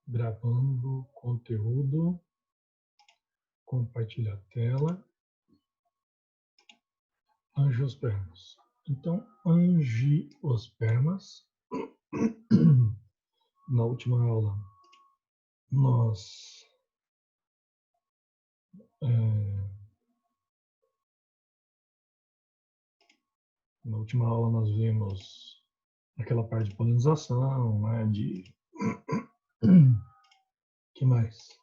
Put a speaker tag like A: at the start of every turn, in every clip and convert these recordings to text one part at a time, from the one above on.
A: Gravando conteúdo, compartilhar tela, angiospermas. Então, angiospermas, na última aula, nós vimos aquela parte de polinização, né, que mais?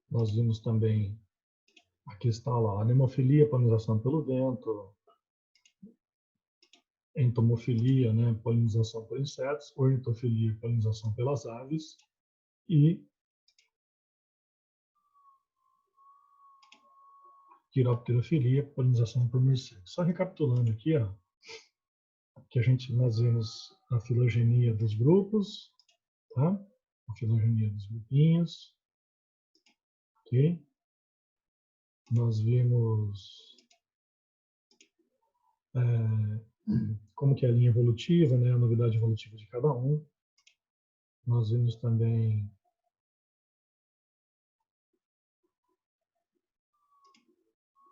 A: Nós vimos também, aqui está lá, anemofilia, polinização pelo vento, entomofilia, né, polinização por insetos, ornitofilia, polinização pelas aves, e quiropterofilia, polinização por morcegos. Só recapitulando aqui, ó, que nós vimos a filogenia dos grupos, tá? A filogenia dos grupinhos, ok? Nós vimos como que é a linha evolutiva, né? A novidade evolutiva de cada um. Nós vimos também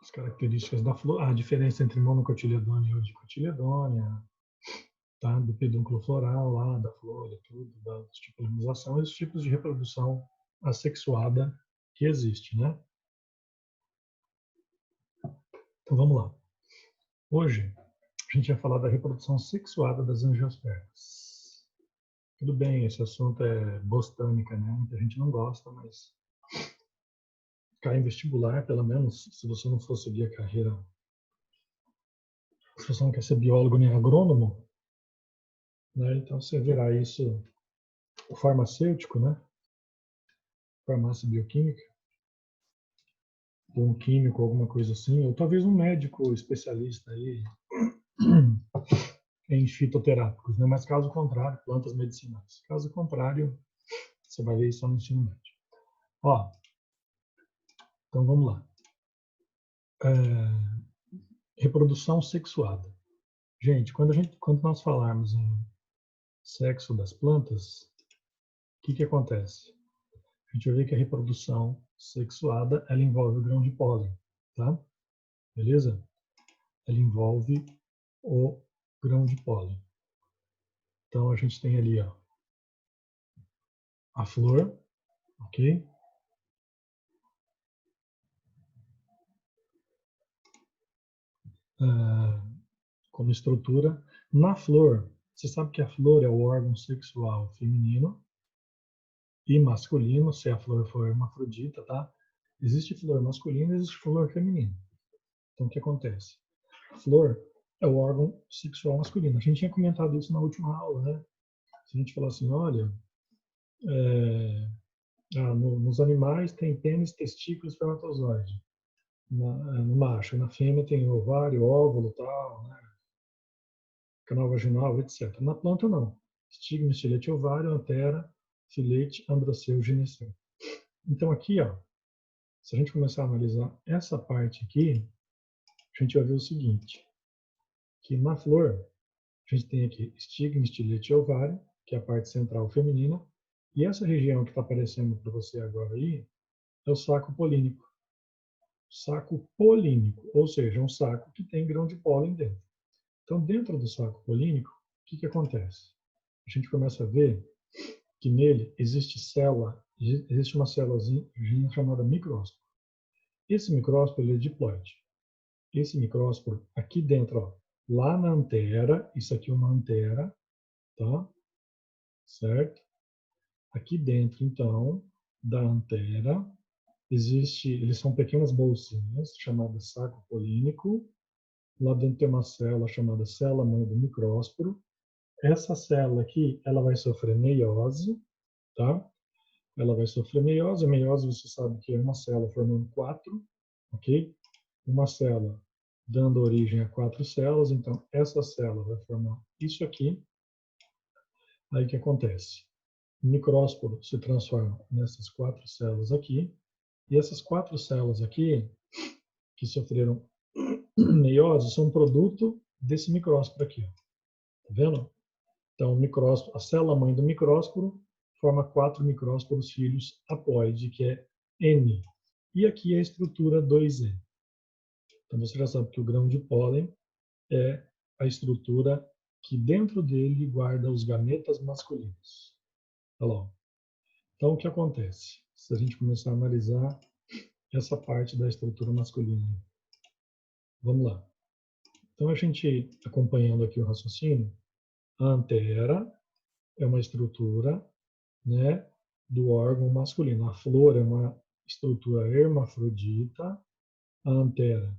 A: as características da flor, a diferença entre monocotiledônia e eudicotiledônia, tá? Do pedúnculo floral lá, da flor e tudo, da polinização, e os tipos de reprodução assexuada que existe, né? Então vamos lá. Hoje a gente vai falar da reprodução sexuada das angiospermas. Tudo bem, esse assunto é botânica, né? Muita gente não gosta, mas cai em vestibular, pelo menos, se você não for seguir a carreira, se você não quer ser biólogo nem agrônomo, né? Então você verá isso, o farmacêutico, né? Farmácia bioquímica, ou um químico, alguma coisa assim, ou talvez um médico especialista aí em fitoterápicos, né? Mas caso contrário, plantas medicinais. Caso contrário, você vai ver isso só no ensino médio. Ó, então vamos lá. Reprodução sexuada. Gente, quando nós falarmos em sexo das plantas, o que acontece? A gente vai ver que a reprodução sexuada, ela envolve o grão de pólen, tá? Beleza? Ela envolve o grão de pólen. Então a gente tem ali, ó, a flor, ok? Como estrutura. Na flor, você sabe que a flor é o órgão sexual feminino e masculino, se a flor for hermafrodita, tá? Existe flor masculina e existe flor feminina. Então, o que acontece? A flor é o órgão sexual masculino. A gente tinha comentado isso na última aula, né? Se a gente falar assim, olha, nos animais tem pênis, testículo e espermatozoide. No macho, na fêmea tem ovário, óvulo, tal, né? Canal vaginal, etc. Na planta, não. Estigma, estilete, ovário, antera, filete, androceu, gineceu. Então, aqui, ó, se a gente começar a analisar essa parte aqui, a gente vai ver o seguinte, que na flor, a gente tem aqui estigma, estilete e ovário, que é a parte central feminina, e essa região que está aparecendo para você agora aí, é o saco polínico. Saco polínico, ou seja, um saco que tem grão de pólen dentro. Então, dentro do saco polínico, o que acontece? A gente começa a ver que nele existe uma célulazinha chamada micrósporo. Esse micrósporo ele é diploide. Esse micrósporo aqui dentro, ó, lá na antera, isso aqui é uma antera, tá? Certo? Aqui dentro, então, da antera, eles são pequenas bolsinhas chamadas saco polínico. Lá dentro tem uma célula chamada célula-mãe do micrósporo. Essa célula aqui, ela vai sofrer meiose, tá? Ela vai sofrer meiose. A meiose, você sabe que é uma célula formando 4, ok? Uma célula dando origem a 4 células. Então, essa célula vai formar isso aqui. Aí o que acontece? O micrósporo se transforma nessas 4 células aqui. E essas 4 células aqui, que sofreram meiose, são um produto desse micrósporo aqui. Tá vendo? Então, a célula-mãe do micrósporo forma 4 micrósporos filhos haploide, que é N. E aqui é a estrutura 2E. Então, você já sabe que o grão de pólen é a estrutura que dentro dele guarda os gametas masculinos. Olha lá. Então, o que acontece? Se a gente começar a analisar essa parte da estrutura masculina. Vamos lá. Então, a gente, acompanhando aqui o raciocínio, a antera é uma estrutura, né, do órgão masculino. A flor é uma estrutura hermafrodita. A antera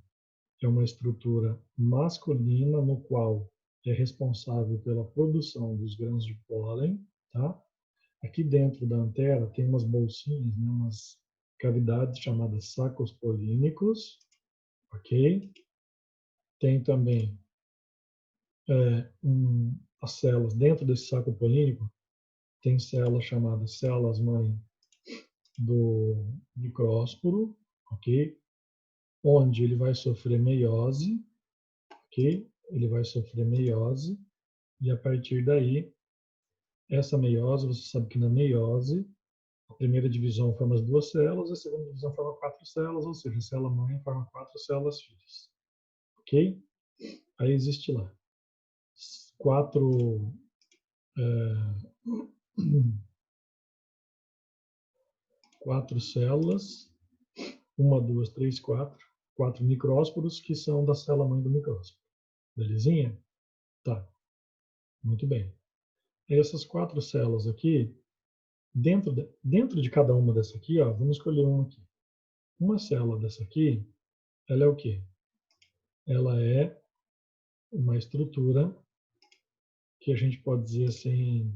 A: é uma estrutura masculina no qual é responsável pela produção dos grãos de pólen, tá? Aqui dentro da antera tem umas bolsinhas, né, umas cavidades chamadas sacos polínicos, ok? Tem também as células dentro desse saco polínico, tem células chamadas células-mãe do micrósporo, ok? Onde ele vai sofrer meiose, ok? Ele vai sofrer meiose e a partir daí, essa meiose, você sabe que na meiose, a primeira divisão forma as 2 células, a segunda divisão forma 4 células, ou seja, a célula-mãe forma 4 células filhas, ok? Aí existe lá 4 quatro células, 1, 2, 3, 4 micrósporos que são da célula-mãe do micrósporo. Belezinha? Tá, muito bem. Essas 4 células aqui, dentro de cada uma dessa aqui, ó, vamos escolher uma aqui. Uma célula dessa aqui, ela é o quê? Ela é uma estrutura que a gente pode dizer assim,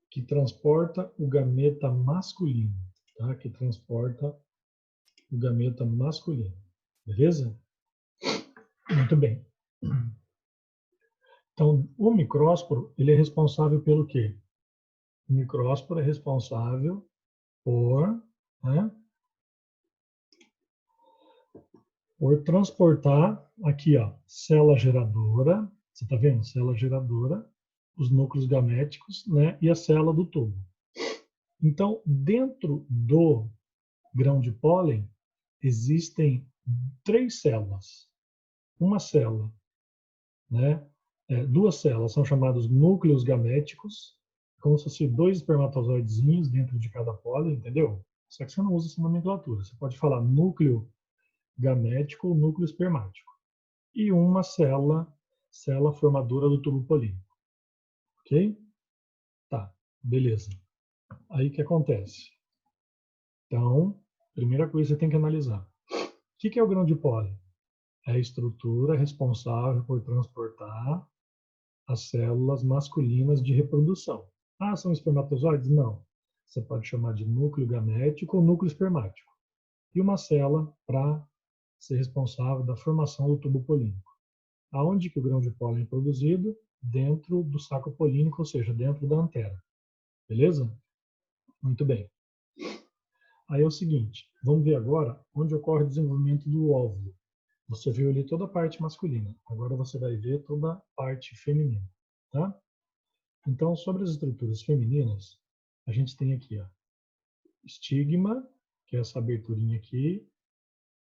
A: que transporta o gameta masculino, tá? Que transporta o gameta masculino, beleza? Muito bem. Então, o micrósporo, ele é responsável pelo quê? O micrósporo é responsável por, né, por transportar aqui, ó, célula geradora, você está vendo? Célula geradora, os núcleos gaméticos, né, e a célula do tubo. Então, dentro do grão de pólen, existem 3 células. Uma célula, né, 2 células são chamadas núcleos gaméticos, como se fossem 2 espermatozoidezinhos dentro de cada pólen, entendeu? Só que você não usa essa nomenclatura. Você pode falar núcleo gamético ou núcleo espermático. E uma célula formadora do tubo polínico. Ok? Tá, beleza. Aí o que acontece? Então, primeira coisa que você tem que analisar. O que é o grão de pólen? É a estrutura responsável por transportar as células masculinas de reprodução. Ah, são espermatozoides? Não. Você pode chamar de núcleo gamético ou núcleo espermático. E uma célula para ser responsável da formação do tubo polínico. Aonde que o grão de pólen é produzido? Dentro do saco polínico, ou seja, dentro da antera. Beleza? Muito bem. Aí é o seguinte, vamos ver agora onde ocorre o desenvolvimento do óvulo. Você viu ali toda a parte masculina, agora você vai ver toda a parte feminina, tá? Então, sobre as estruturas femininas, a gente tem aqui, ó, estigma, que é essa aberturinha aqui,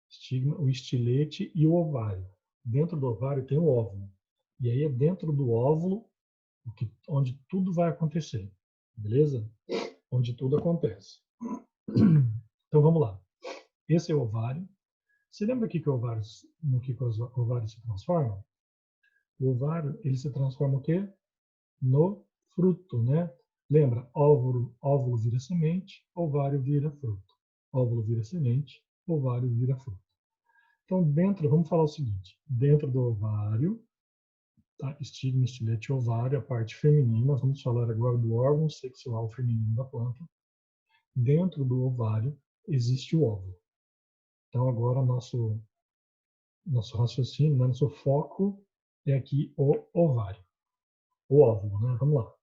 A: estigma, o estilete e o ovário. Dentro do ovário tem o óvulo. E aí é dentro do óvulo onde tudo vai acontecer, beleza? Onde tudo acontece. Então vamos lá. Esse é o ovário. Você lembra aqui que no que os ovários se transformam? O ovário ele se transforma o quê? No fruto, né? Lembra? Óvulo vira semente, ovário vira fruto. Óvulo vira semente, ovário vira fruto. Então vamos falar o seguinte: dentro do ovário, tá? Estigma, estilete, ovário, a parte feminina. Vamos falar agora do órgão sexual feminino da planta. Dentro do ovário existe o óvulo. Então agora nosso raciocínio, né, nosso foco é aqui o ovário, o óvulo, né? Vamos lá.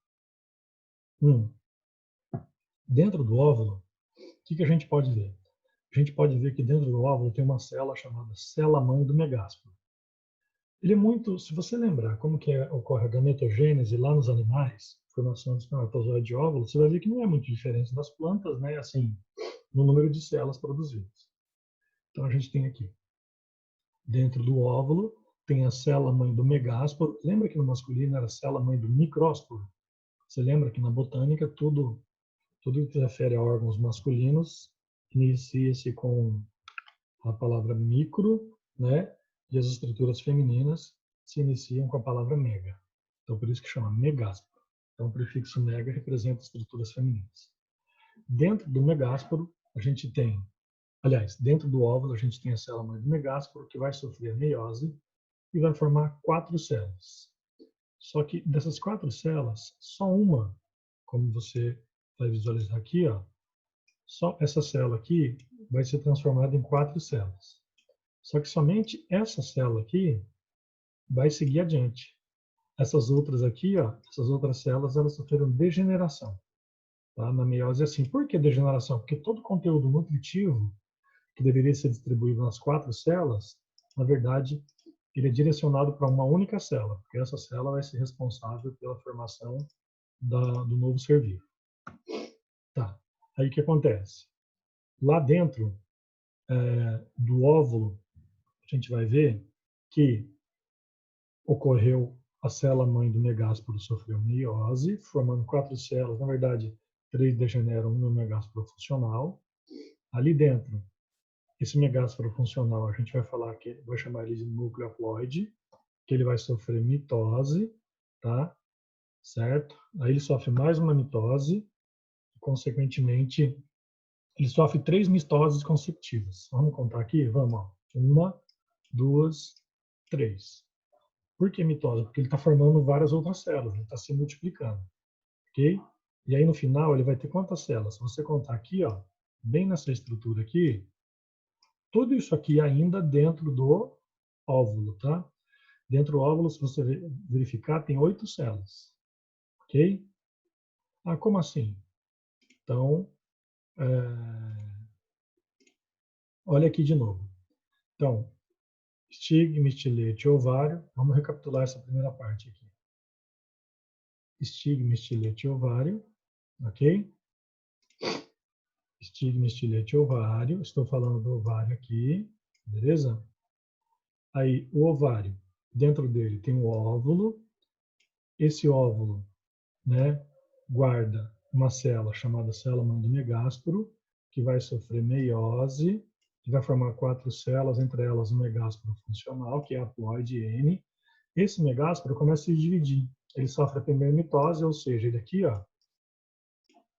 A: Dentro do óvulo, o que a gente pode ver? A gente pode ver que dentro do óvulo tem uma célula chamada célula-mãe do megásporo. Ele é muito, se você lembrar como que ocorre a gametogênese lá nos animais, formação de espermatozoide de óvulo, você vai ver que não é muito diferente das plantas, né? Assim, no número de células produzidas. Então a gente tem aqui, dentro do óvulo, tem a célula mãe do megásporo. Lembra que no masculino era a célula mãe do micrósporo? Você lembra que na botânica tudo que se refere a órgãos masculinos inicia-se com a palavra micro, né? E as estruturas femininas se iniciam com a palavra mega. Então, por isso que chama megásporo. Então, o prefixo mega representa estruturas femininas. Dentro do megásporo, a gente tem, aliás, dentro do óvulo, a gente tem a célula mãe do megásporo, que vai sofrer a meiose e vai formar 4 células. Só que dessas 4 células, só uma, como você vai visualizar aqui, ó, só essa célula aqui vai ser transformada em 4 células. Só que somente essa célula aqui vai seguir adiante. Essas outras aqui, ó, essas outras células, elas sofreram degeneração. Tá? Na meiose é assim. Por que degeneração? Porque todo o conteúdo nutritivo que deveria ser distribuído nas 4 células, na verdade, ele é direcionado para uma única célula, porque essa célula vai ser responsável pela formação do novo ser vivo. Tá. Aí o que acontece? Lá dentro do óvulo, a gente vai ver que ocorreu a célula-mãe do megásporo sofreu meiose, formando 4 células, na verdade, 3 degeneram no megásporo funcional. Ali dentro, esse megásporo funcional, a gente vai falar que vai chamar ele de núcleo haploide, que ele vai sofrer mitose, tá? Certo? Aí ele sofre mais uma mitose, e, consequentemente, ele sofre 3 mitoses consecutivas. Vamos contar aqui? Vamos, ó. 1, 2, 3. Por que mitose? Porque ele está formando várias outras células, ele está se multiplicando, ok? E aí no final ele vai ter quantas células? Se você contar aqui, ó, bem nessa estrutura aqui, tudo isso aqui ainda dentro do óvulo, tá? Dentro do óvulo, se você verificar, tem 8 células, ok? Ah, como assim? Então, olha aqui de novo. Então, estigma, estilete, ovário. Vamos recapitular essa primeira parte aqui. Estigma, estilete, ovário, ok? Estigma, estilete, ovário. Estou falando do ovário aqui, beleza? Aí, o ovário, dentro dele tem o óvulo. Esse óvulo, né, guarda uma célula chamada célula-mãe do megásporo, que vai sofrer meiose, que vai formar 4 células, entre elas o megásporo funcional, que é a haploide N. Esse megásporo começa a se dividir. Ele sofre a primeira mitose, ou seja, ele aqui, ó,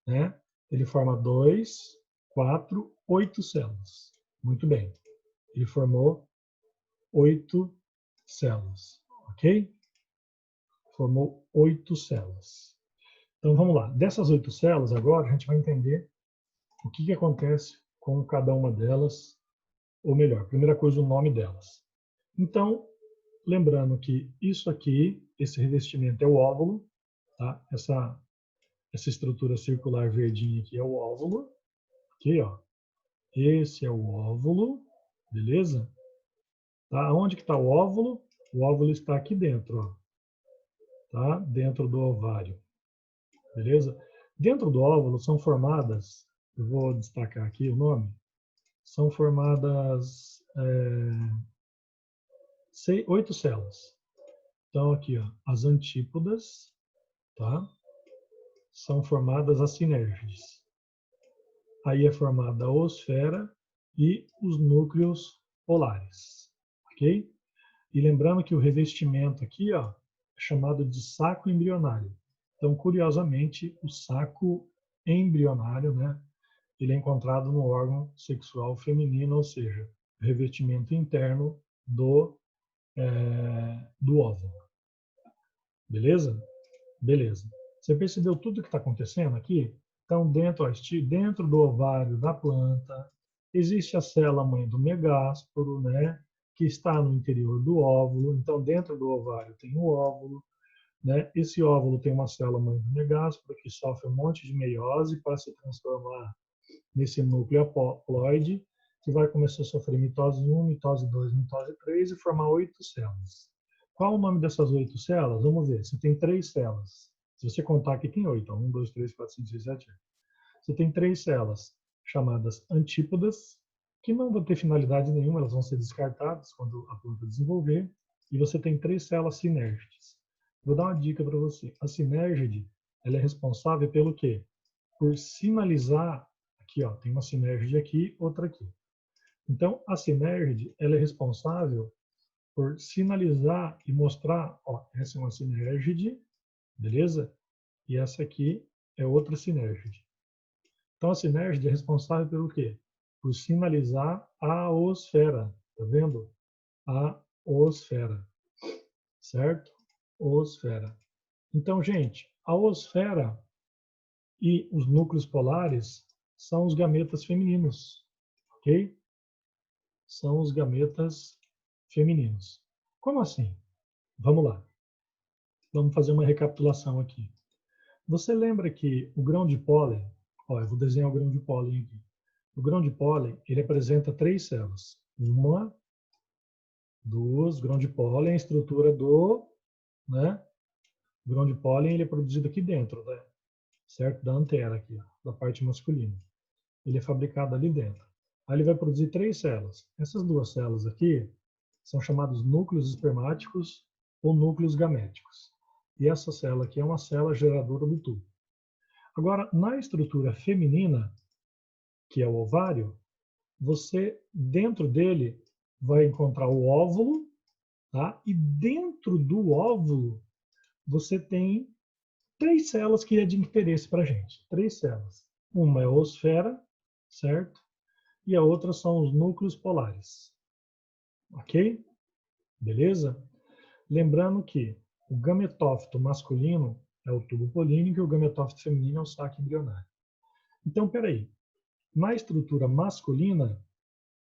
A: né, ele forma 2, 4, 8 células. Muito bem. Ele formou 8 células, ok? Formou 8 células. Então vamos lá. Dessas 8 células, agora a gente vai entender o que acontece com cada uma delas, ou melhor, primeira coisa, o nome delas. Então, lembrando que isso aqui, esse revestimento é o óvulo, tá? Essa estrutura circular verdinha aqui é o óvulo, aqui, ó. Esse é o óvulo, beleza? Tá? Onde que está o óvulo? O óvulo está aqui dentro, ó. Tá? Dentro do ovário, beleza? Dentro do óvulo são formadas, eu vou destacar aqui o nome, são formadas 8 células. Então aqui, ó, as antípodas, tá? São formadas as sinérgides. Aí é formada a oosfera e os núcleos polares, ok? E lembrando que o revestimento aqui, ó, é chamado de saco embrionário. Então, curiosamente, o saco embrionário, né, ele é encontrado no órgão sexual feminino, ou seja, revestimento interno do óvulo. Beleza? Beleza. Você percebeu tudo o que está acontecendo aqui? Então, dentro do ovário da planta, existe a célula-mãe do megásporo, né, que está no interior do óvulo. Então, dentro do ovário tem o óvulo, né? Esse óvulo tem uma célula-mãe do megásporo que sofre um monte de meiose para se transformar nesse núcleo haploide, que vai começar a sofrer mitose 1, mitose 2, mitose 3 e formar 8 células. Qual o nome dessas 8 células? Vamos ver. Você tem 3 células. Se você contar aqui, tem 8. 1, 2, 3, 4, 5, 6, 7, 8. Você tem 3 células chamadas antípodas, que não vão ter finalidade nenhuma, elas vão ser descartadas quando a planta desenvolver. E você tem 3 células sinérgides. Vou dar uma dica para você. A sinérgide, ela é responsável pelo quê? Por sinalizar, aqui ó, tem uma sinérgide aqui, outra aqui. Então, a sinérgide, ela é responsável por sinalizar e mostrar, ó, essa é uma sinérgide, beleza? E essa aqui é outra sinérgide. Então, a sinérgide é responsável pelo quê? Por sinalizar a osfera, tá vendo? A osfera, certo? Osfera. Então, gente, a osfera e os núcleos polares são os gametas femininos, ok? São os gametas femininos. Como assim? Vamos lá. Vamos fazer uma recapitulação aqui. Você lembra que o grão de pólen, ó, eu vou desenhar o grão de pólen aqui. O grão de pólen, ele apresenta 3 células. Uma, duas, grão de pólen, a estrutura do, né? O grão de pólen, ele é produzido aqui dentro, né? Certo? Da antera aqui, ó, da parte masculina. Ele é fabricado ali dentro. Aí ele vai produzir 3 células. Essas 2 células aqui são chamados núcleos espermáticos ou núcleos gaméticos. E essa célula aqui é uma célula geradora do tubo. Agora, na estrutura feminina, que é o ovário, você, dentro dele, vai encontrar o óvulo, tá? E dentro do óvulo, você tem 3 células que é de interesse para a gente. 3 células. Uma é a osfera, certo? E a outra são os núcleos polares. Ok? Beleza? Lembrando que o gametófito masculino é o tubo polínico e o gametófito feminino é o saco embrionário. Então, peraí. Na estrutura masculina,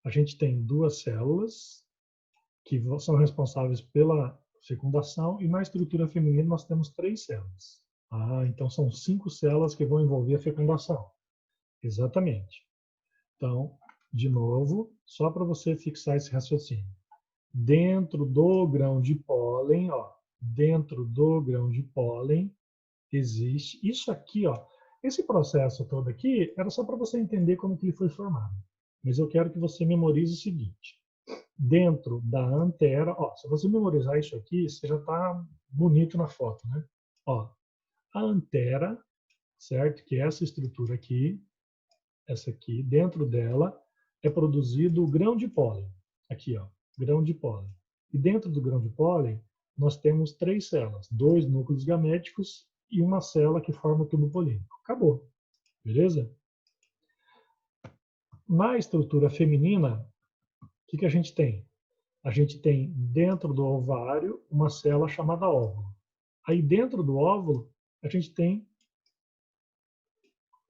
A: a gente tem 2 células que são responsáveis pela fecundação e na estrutura feminina nós temos 3 células. Ah, então são 5 células que vão envolver a fecundação. Exatamente. Então, de novo, só para você fixar esse raciocínio. Dentro do grão de pólen, ó, dentro do grão de pólen existe isso aqui, ó. Esse processo todo aqui era só para você entender como que ele foi formado. Mas eu quero que você memorize o seguinte: dentro da antera, ó, se você memorizar isso aqui, você já está bonito na foto, né? Ó, a antera, certo? Que é essa estrutura aqui, essa aqui, dentro dela é produzido o grão de pólen. Aqui, ó, grão de pólen. E dentro do grão de pólen, nós temos 3 células, 2 núcleos gaméticos e uma célula que forma o tubo polínico. Acabou. Beleza? Na estrutura feminina, o que a gente tem? A gente tem dentro do ovário uma célula chamada óvulo. Aí dentro do óvulo, a gente tem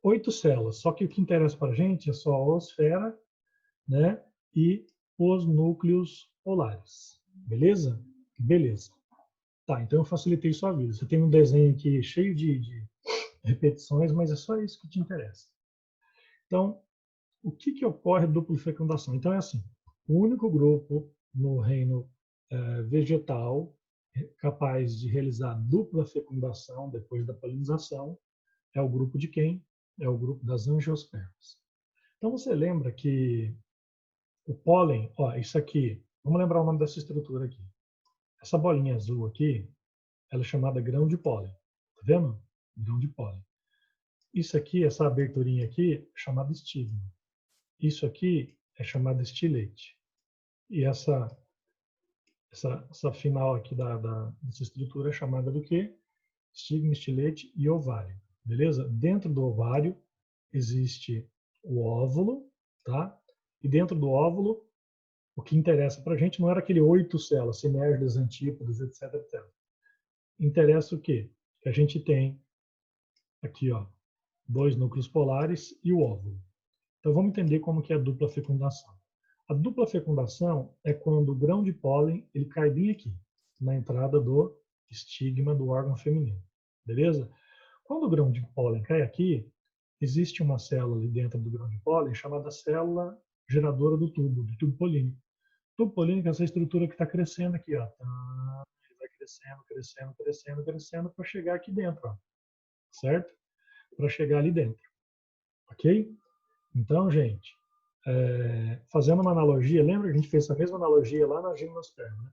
A: 8 células. Só que o que interessa para a gente é só a osfera, né? E os núcleos polares. Beleza? Beleza. Tá, então eu facilitei sua vida. Você tem um desenho aqui cheio de repetições, mas é só isso que te interessa. Então, o que ocorre dupla fecundação? Então é assim, o único grupo no reino vegetal capaz de realizar dupla fecundação depois da polinização é o grupo de quem? É o grupo das angiospermas. Então você lembra que o pólen, ó, isso aqui, vamos lembrar o nome dessa estrutura aqui. Essa bolinha azul aqui, ela é chamada grão de pólen. Tá vendo? Grão de pólen. Isso aqui, essa aberturinha aqui, é chamada estigma. Isso aqui é chamada estilete. E essa final aqui dessa estrutura é chamada do quê? Estigma, estilete e ovário. Beleza? Dentro do ovário existe o óvulo, tá? E dentro do óvulo, o que interessa para a gente não era aquele 8 células, sinérgidas, antípodas, etc, etc. Interessa o quê? Que a gente tem aqui, ó, 2 núcleos polares e o óvulo. Então vamos entender como que é a dupla fecundação. A dupla fecundação é quando o grão de pólen ele cai bem aqui, na entrada do estigma do órgão feminino. Beleza? Quando o grão de pólen cai aqui, existe uma célula ali dentro do grão de pólen chamada célula geradora do tubo polínico. O tubo polínico é essa estrutura que está crescendo aqui, ó. crescendo, crescendo, crescendo, crescendo, para chegar aqui dentro, ó, certo? Para chegar ali dentro, ok? Então, gente, fazendo uma analogia, lembra que a gente fez essa mesma analogia lá na gimnosperma, né?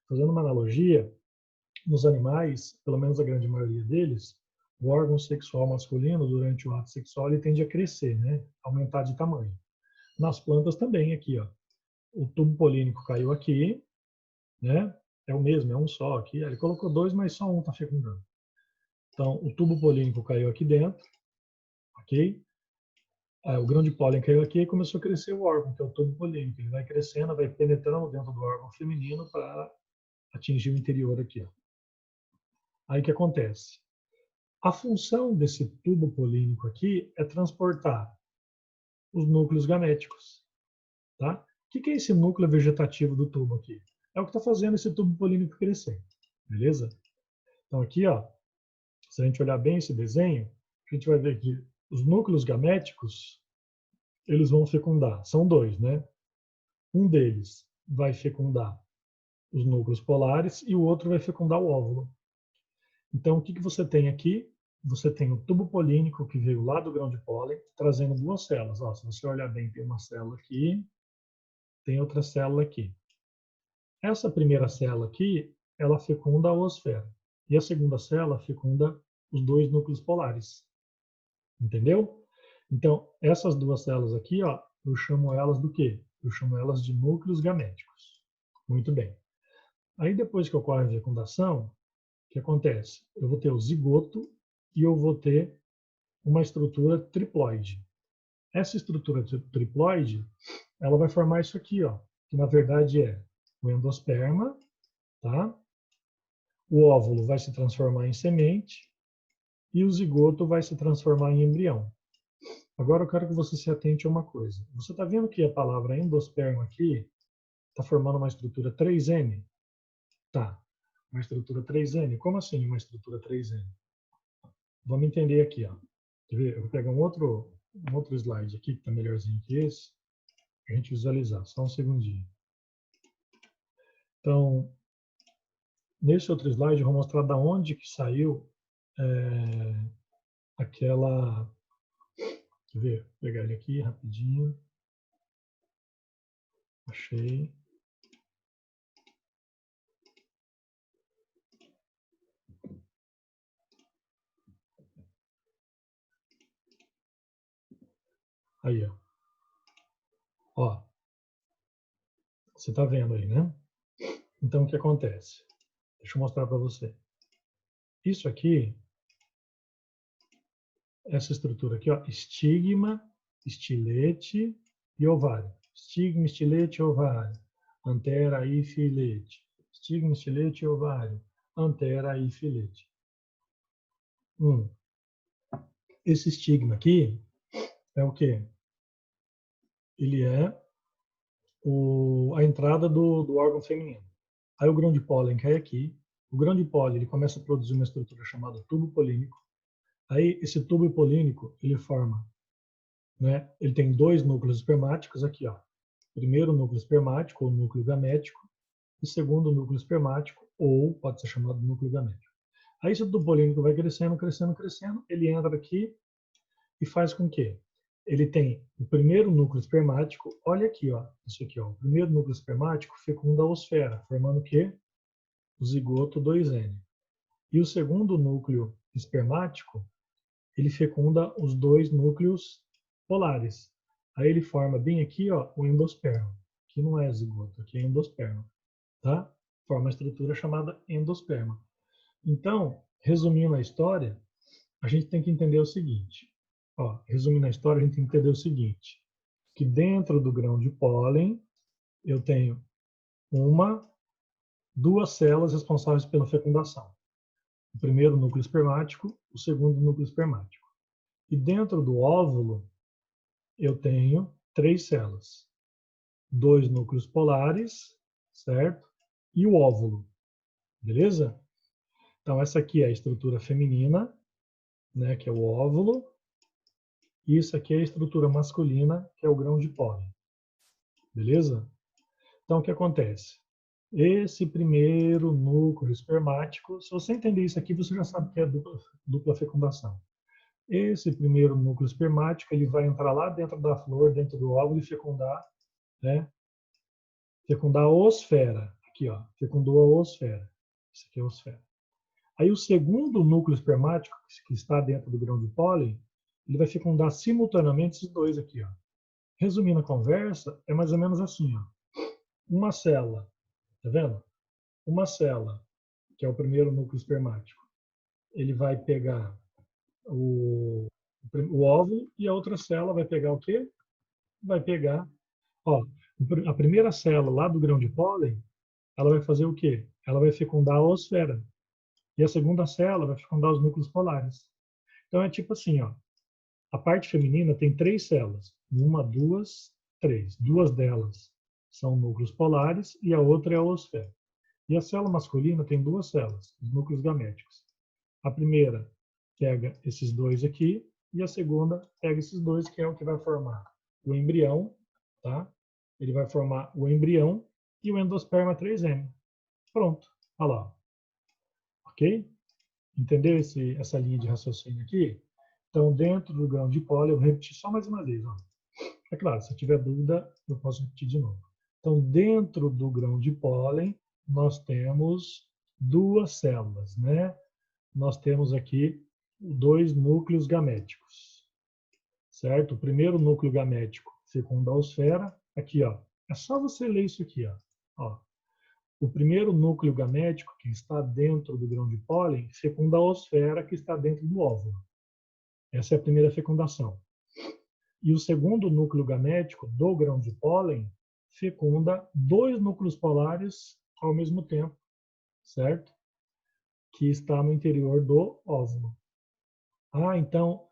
A: Fazendo uma analogia, nos animais, pelo menos a grande maioria deles, o órgão sexual masculino, durante o ato sexual, ele tende a crescer, né? Aumentar de tamanho. Nas plantas também, aqui, ó. O tubo polínico caiu aqui, né? É o mesmo, é um só aqui. Ele colocou dois, mas só um está fecundando. Então, o tubo polínico caiu aqui dentro, ok? O grão de pólen caiu aqui e começou a crescer o órgão, que é o tubo polínico. Ele vai crescendo, vai penetrando dentro do órgão feminino para atingir o interior aqui, ó. Aí o que acontece? A função desse tubo polínico aqui é transportar os núcleos gaméticos, tá? O que é esse núcleo vegetativo do tubo aqui? É o que está fazendo esse tubo polínico crescer, beleza? Então aqui, ó, se a gente olhar bem esse desenho, a gente vai ver que os núcleos gaméticos, eles vão fecundar, são dois, né? Um deles vai fecundar os núcleos polares e o outro vai fecundar o óvulo. Então, o que você tem aqui? Você tem o tubo polínico que veio lá do grão de pólen, trazendo duas células. Ó, se você olhar bem, tem uma célula aqui, tem outra célula aqui. Essa primeira célula aqui, ela fecunda a oosfera. E a segunda célula fecunda os dois núcleos polares. Entendeu? Então, essas duas células aqui, ó, eu chamo elas do quê? Eu chamo elas de núcleos gaméticos. Muito bem. Aí, depois que ocorre a fecundação, o que acontece? Eu vou ter o zigoto e eu vou ter uma estrutura triploide. Essa estrutura triploide, ela vai formar isso aqui, ó, que na verdade é o endosperma, tá? O óvulo vai se transformar em semente e o zigoto vai se transformar em embrião. Agora eu quero que você se atente a uma coisa. Você está vendo que a palavra endosperma aqui está formando uma estrutura 3N? Tá. Uma estrutura 3N. Como assim uma estrutura 3N? Vamos entender aqui, ó. Quer ver? Eu vou pegar um outro slide aqui que está melhorzinho que esse, para a gente visualizar. Só um segundinho. Então, nesse outro slide eu vou mostrar da onde que saiu aquela... Quer ver? Vou pegar ele aqui rapidinho. Achei. Aí, ó. Ó, você está vendo aí, né? Então, o que acontece? Deixa eu mostrar para você. Isso aqui, essa estrutura aqui, ó, estigma, estilete e ovário. Estigma, estilete, ovário. Antera e filete. Estigma, estilete e ovário. Antera e filete. Esse estigma aqui é o quê? Ele é a entrada do órgão feminino. Aí o grão de pólen cai aqui. O grão de pólen ele começa a produzir uma estrutura chamada tubo polínico. Aí esse tubo polínico ele forma, né? Ele tem dois núcleos espermáticos aqui, ó. Primeiro núcleo espermático ou núcleo gamético e segundo núcleo espermático ou pode ser chamado núcleo gamético. Aí esse tubo polínico vai crescendo, crescendo, crescendo. Ele entra aqui e faz com que ele tem o primeiro núcleo espermático. Olha aqui, ó. Isso aqui, ó. O primeiro núcleo espermático fecunda a oosfera, formando o quê? O zigoto 2N. E o segundo núcleo espermático, ele fecunda os dois núcleos polares. Aí ele forma bem aqui, ó, o endosperma. Aqui não é zigoto, aqui é endosperma, tá? Forma uma estrutura chamada endosperma. Então, resumindo a história, a gente tem que entender o seguinte. Ó, resumindo a história, a gente tem que entender o seguinte, que dentro do grão de pólen eu tenho duas células responsáveis pela fecundação. O primeiro núcleo espermático, o segundo núcleo espermático. E dentro do óvulo, eu tenho três células. Dois núcleos polares, certo? E o óvulo, beleza? Então, essa aqui é a estrutura feminina, né, que é o óvulo. E isso aqui é a estrutura masculina, que é o grão de pólen. Beleza? Então, o que acontece? Esse primeiro núcleo espermático, se você entender isso aqui, você já sabe que é dupla fecundação. Esse primeiro núcleo espermático, ele vai entrar lá dentro da flor, dentro do óvulo e fecundar, né? Fecundar a oosfera. Aqui, ó, fecundou a oosfera. Isso aqui é a oosfera. Aí o segundo núcleo espermático, que está dentro do grão de pólen, ele vai fecundar simultaneamente esses dois aqui, ó. Resumindo a conversa, é mais ou menos assim, ó. Uma célula, tá vendo? Uma célula, que é o primeiro núcleo espermático, ele vai pegar o óvulo e a outra célula vai pegar o quê? Vai pegar, ó, a primeira célula lá do grão de pólen, ela vai fazer o quê? Ela vai fecundar a oosfera. E a segunda célula vai fecundar os núcleos polares. Então é tipo assim, ó, a parte feminina tem 3 células. Uma, duas, três. Duas delas são núcleos polares e a outra é a oosfera. E a célula masculina tem 2 células, os núcleos gaméticos. A primeira pega esses dois aqui e a segunda pega esses dois, que é o que vai formar o embrião, tá? Ele vai formar o embrião e o endosperma 3M. Pronto, olha lá. Ok? Entendeu essa linha de raciocínio aqui? Então, dentro do grão de pólen, eu vou repetir só mais uma vez. Ó. É claro, se tiver dúvida, eu posso repetir de novo. Então, dentro do grão de pólen, nós temos 2 células, né? Nós temos aqui 2 núcleos gaméticos, certo? O primeiro núcleo gamético fecunda a oosfera. Aqui, ó. É só você ler isso aqui, ó. O primeiro núcleo gamético, que está dentro do grão de pólen, fecunda a oosfera, que está dentro do óvulo. Essa é a primeira fecundação. E o segundo núcleo gamético do grão de pólen fecunda 2 núcleos polares ao mesmo tempo, certo? Que está no interior do óvulo. Ah, então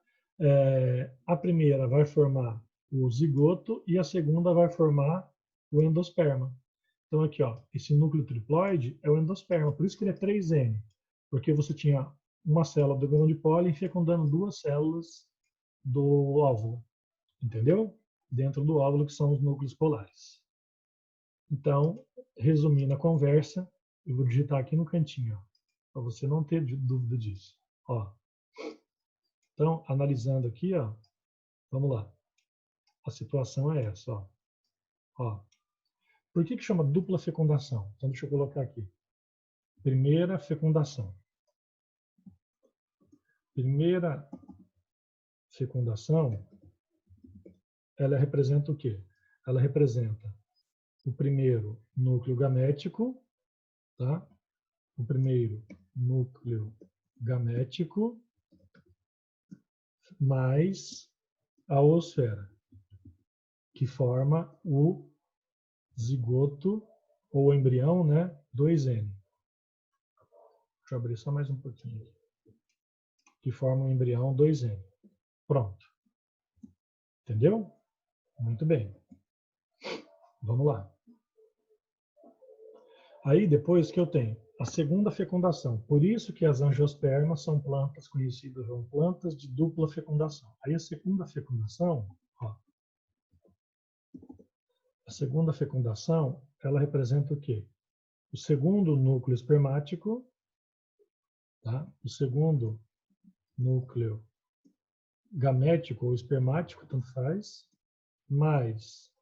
A: a primeira vai formar o zigoto e a segunda vai formar o endosperma. Então aqui, ó, esse núcleo triploide é o endosperma, por isso que ele é 3N, porque você tinha uma célula do grão de pólen fecundando 2 células do óvulo, entendeu? Dentro do óvulo, que são os núcleos polares. Então, resumindo a conversa, eu vou digitar aqui no cantinho, para você não ter dúvida disso. Ó. Então, analisando aqui, ó, vamos lá. A situação é essa, ó. Ó. Por que chama dupla fecundação? Então, deixa eu colocar aqui. Primeira fecundação. Primeira fecundação, ela representa o quê? Ela representa o primeiro núcleo gamético, tá? O primeiro núcleo gamético mais a oosfera, que forma o zigoto ou embrião, né? 2N. Deixa eu abrir só mais um pouquinho. Que forma o embrião 2N. Pronto. Entendeu? Muito bem. Vamos lá. Aí depois que eu tenho a segunda fecundação. Por isso que as angiospermas são plantas conhecidas como plantas de dupla fecundação. Aí a segunda fecundação, ó, a segunda fecundação, ela representa o quê? O segundo núcleo espermático, tá? O segundo núcleo gamético ou espermático, tanto faz, mais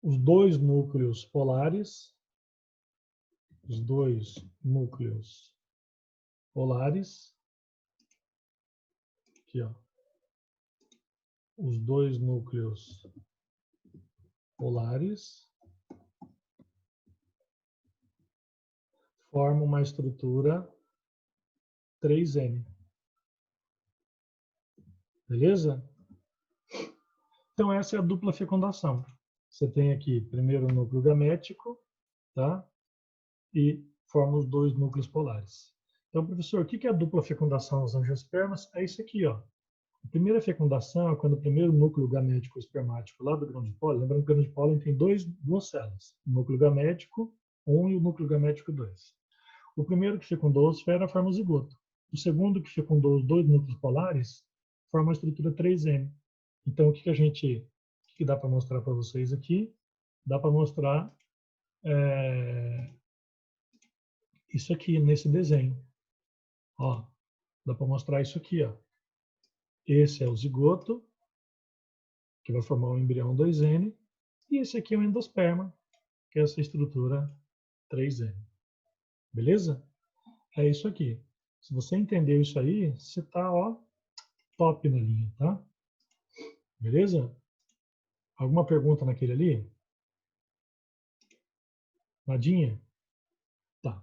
A: os 2 núcleos polares, os 2 núcleos polares, aqui, ó, os 2 núcleos polares formam uma estrutura 3N. Beleza? Então, essa é a dupla fecundação. Você tem aqui primeiro o núcleo gamético, tá? E forma os 2 núcleos polares. Então, professor, o que é a dupla fecundação das angiospermas? É isso aqui, ó. A primeira fecundação é quando o primeiro núcleo gamético espermático lá do grão de pólen, lembrando que o grão de pólen tem 2 células, o núcleo gamético 1 e o núcleo gamético 2. O primeiro que fecundou a esfera forma o zigoto. O segundo que fecundou os 2 núcleos polares forma a estrutura 3M. Então, o que dá para mostrar para vocês aqui? Dá para mostrar isso aqui nesse desenho. Ó, dá para mostrar isso aqui, ó. Esse é o zigoto, que vai formar o embrião 2N, e esse aqui é o endosperma, que é essa estrutura 3N. Beleza? É isso aqui. Se você entendeu isso aí, você tá, ó, top na linha, tá? Beleza? Alguma pergunta naquele ali? Nadinha? Tá.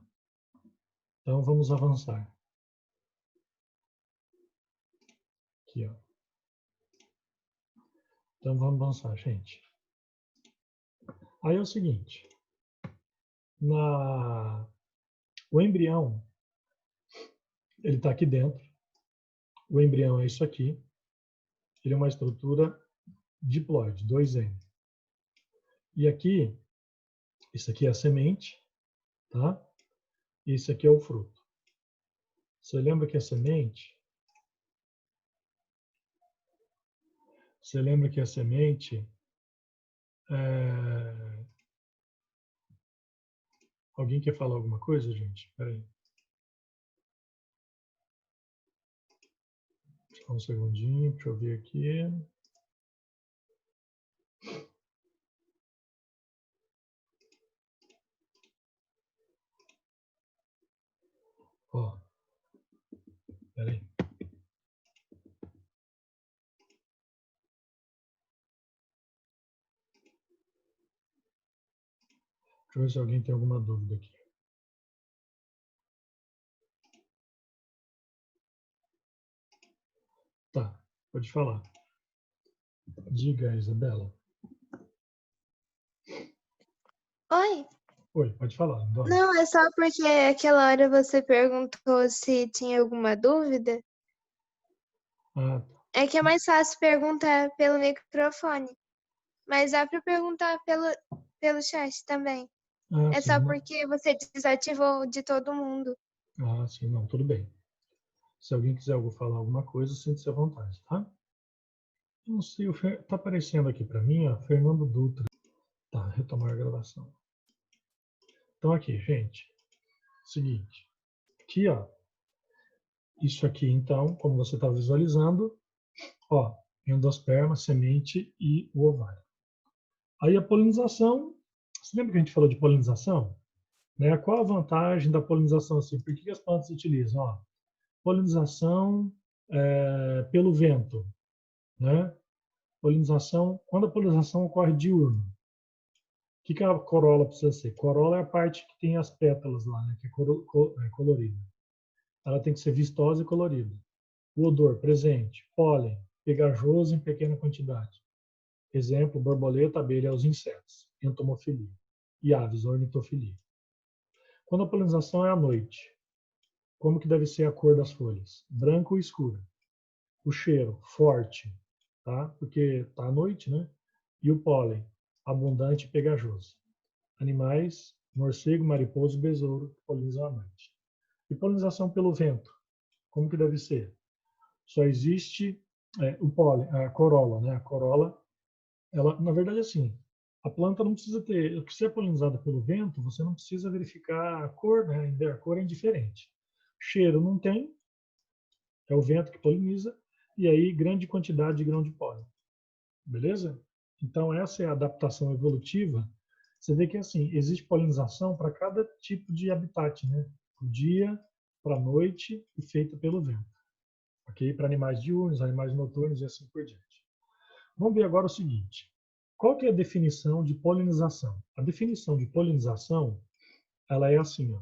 A: Então vamos avançar. Aqui, ó. Então vamos avançar, gente. Aí é o seguinte. O embrião, ele está aqui dentro. O embrião é isso aqui. Ele é uma estrutura diploide, 2N. E aqui, isso aqui é a semente, tá? E isso aqui é o fruto. Você lembra que a semente... Você lembra que a semente... Alguém quer falar alguma coisa, gente? Espera aí. Só um segundinho, deixa eu ver aqui. Ó, espera aí. Deixa eu ver se alguém tem alguma dúvida aqui. Tá, pode falar. Diga, Isabela.
B: Oi?
A: Oi, pode falar, Dona.
B: Não, é só porque aquela hora você perguntou se tinha alguma dúvida.
A: Ah,
B: É que é mais fácil perguntar pelo microfone. Mas dá para perguntar pelo chat também. É
A: sim,
B: só
A: não.
B: porque você desativou de todo mundo.
A: Sim, não, tudo bem. Se alguém quiser falar alguma coisa, sinta-se à vontade, tá? Não sei, tá aparecendo aqui para mim, ó, Fernando Dutra. Tá, retomar a gravação. Então aqui, gente, seguinte. Aqui, ó, isso aqui, então, como você está visualizando, ó, endosperma, semente e o ovário. Aí a polinização, você lembra que a gente falou de polinização? Né? Qual a vantagem da polinização assim? Por que as plantas utilizam? Ó, polinização pelo vento, né? Polinização, quando a polinização ocorre diurno, o que a corola precisa ser? Corola é a parte que tem as pétalas lá, né? Que é colorida. Ela tem que ser vistosa e colorida. O odor presente, pólen, pegajoso em pequena quantidade. Exemplo, borboleta, abelha, os insetos, entomofilia. E aves, ornitofilia. Quando a polinização é à noite, como que deve ser a cor das folhas? Branco ou escura. O cheiro, forte, tá? Porque tá à noite, né? E o pólen, abundante e pegajoso. Animais, morcego, mariposa e besouro, polinizam à noite. E polinização pelo vento, como que deve ser? Só existe o pólen, a corola, né? A corola, ela, na verdade, assim, a planta não precisa ter, se é polinizada pelo vento, você não precisa verificar a cor, né? A cor é indiferente. Cheiro não tem, é o vento que poliniza, e aí grande quantidade de grão de pólen. Beleza? Então essa é a adaptação evolutiva. Você vê que assim, existe polinização para cada tipo de habitat, né? Para o dia, para a noite e feita pelo vento. Ok? Para animais diurnos, animais noturnos e assim por diante. Vamos ver agora o seguinte. Qual que é a definição de polinização? A definição de polinização, ela é assim, ó.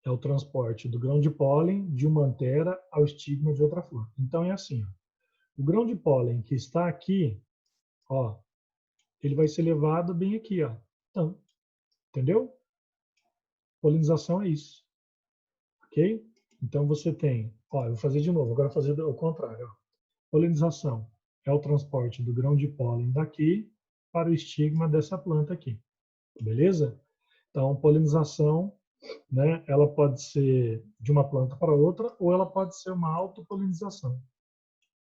A: É o transporte do grão de pólen de uma antera ao estigma de outra flor. Então é assim, ó. O grão de pólen que está aqui, ó, ele vai ser levado bem aqui, ó. Então, entendeu? Polinização é isso, ok? Então você tem, ó, eu vou fazer de novo, agora vou fazer o contrário, ó. Polinização é o transporte do grão de pólen daqui para o estigma dessa planta aqui, beleza? Então, polinização, né, ela pode ser de uma planta para outra ou ela pode ser uma autopolinização.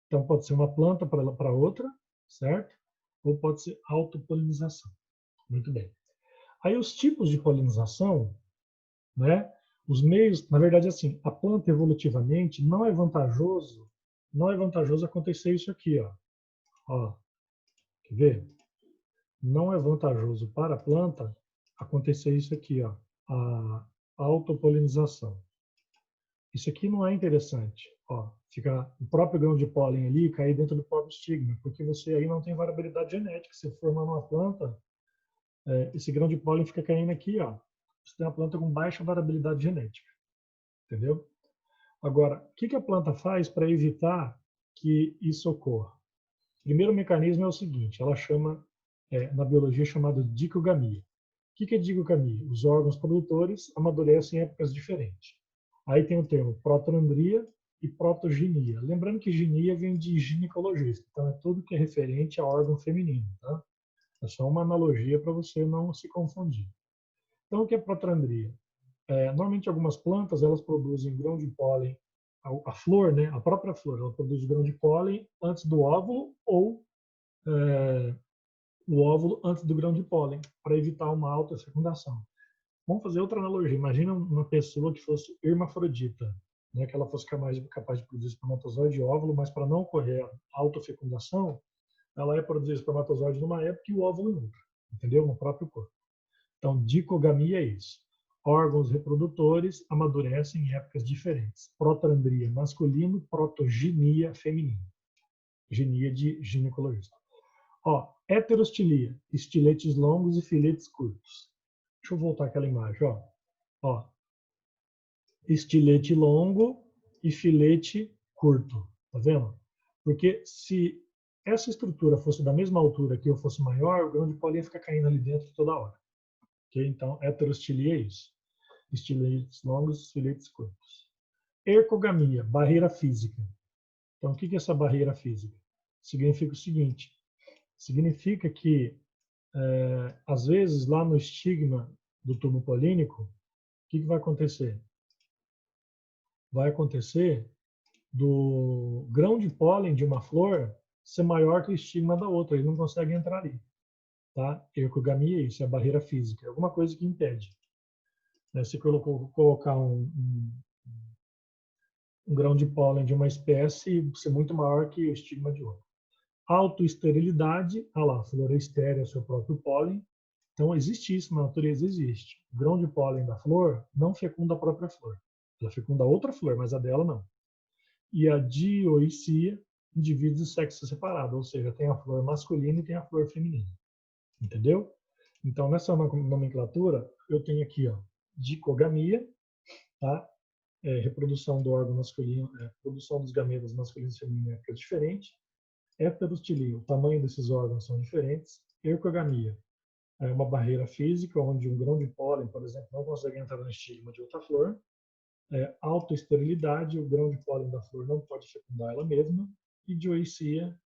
A: Então, pode ser uma planta para outra, certo? Ou pode ser autopolinização. Muito bem. Aí os tipos de polinização, né? Os meios, na verdade, assim, a planta evolutivamente não é vantajoso acontecer isso aqui, ó. Ó, quer ver? Não é vantajoso para a planta acontecer isso aqui, ó, a autopolinização. Isso aqui não é interessante, ó, ficar o próprio grão de pólen ali cair dentro do próprio estigma, porque você aí não tem variabilidade genética. Se formando uma planta, esse grão de pólen fica caindo aqui, ó. Você tem uma planta com baixa variabilidade genética, entendeu? Agora, o que a planta faz para evitar que isso ocorra? O primeiro mecanismo é o seguinte, ela chama, na biologia, chamado dicogamia. O que é dicogamia? Os órgãos produtores amadurecem em épocas diferentes. Aí tem o termo protoandria e protogenia. Lembrando que genia vem de ginecologista, então é tudo que é referente a órgão feminino, tá? É só uma analogia para você não se confundir. Então, o que é protoandria? Normalmente, algumas plantas elas produzem grão de pólen, a flor, né, a própria flor, ela produz grão de pólen antes do óvulo ou o óvulo antes do grão de pólen, para evitar uma autofecundação. Vamos fazer outra analogia. Imagina uma pessoa que fosse hermafrodita, né, que ela fosse capaz de produzir espermatozoide e óvulo, mas para não ocorrer a autofecundação, ela ia produzir espermatozoide numa época e o óvulo em outra, entendeu? No próprio corpo. Então, dicogamia é isso. Órgãos reprodutores amadurecem em épocas diferentes. Protoandria masculino, protogenia feminino. Genia de ginecologista. Ó, heterostilia, estiletes longos e filetes curtos. Deixa eu voltar aquela imagem, ó. Ó, estilete longo e filete curto, tá vendo? Porque se essa estrutura fosse da mesma altura que eu fosse maior, o grão de pólen ia ficar caindo ali dentro toda hora. Okay? Então, heterostilia é isso. Estiletes longos, filetes curtos. Ercogamia, barreira física. Então, o que é essa barreira física? Significa o seguinte, significa que, às vezes, lá no estigma do tubo polínico, o que vai acontecer? Vai acontecer do grão de pólen de uma flor ser maior que o estigma da outra, ele não consegue entrar ali. Tá? Ercogamia é isso, é a barreira física, é alguma coisa que impede. Se colocar um grão de pólen de uma espécie ser muito maior que o estigma de outra. Autoesterilidade, a flor é estéril, é seu próprio pólen. Então, existe isso, na natureza existe. O grão de pólen da flor não fecunda a própria flor. Ela fecunda outra flor, mas a dela não. E a dioicia, indivíduos de sexo separado, ou seja, tem a flor masculina e tem a flor feminina. Entendeu? Então, nessa nomenclatura, eu tenho aqui, ó, dicogamia, tá? Reprodução do órgão masculino, produção dos gametas masculinos e femininos é diferente. Heterostilia, o tamanho desses órgãos são diferentes. Ercogamia é uma barreira física, onde um grão de pólen, por exemplo, não consegue entrar no estigma de outra flor. Autoesterilidade, o grão de pólen da flor não pode fecundar ela mesma. E dioicia,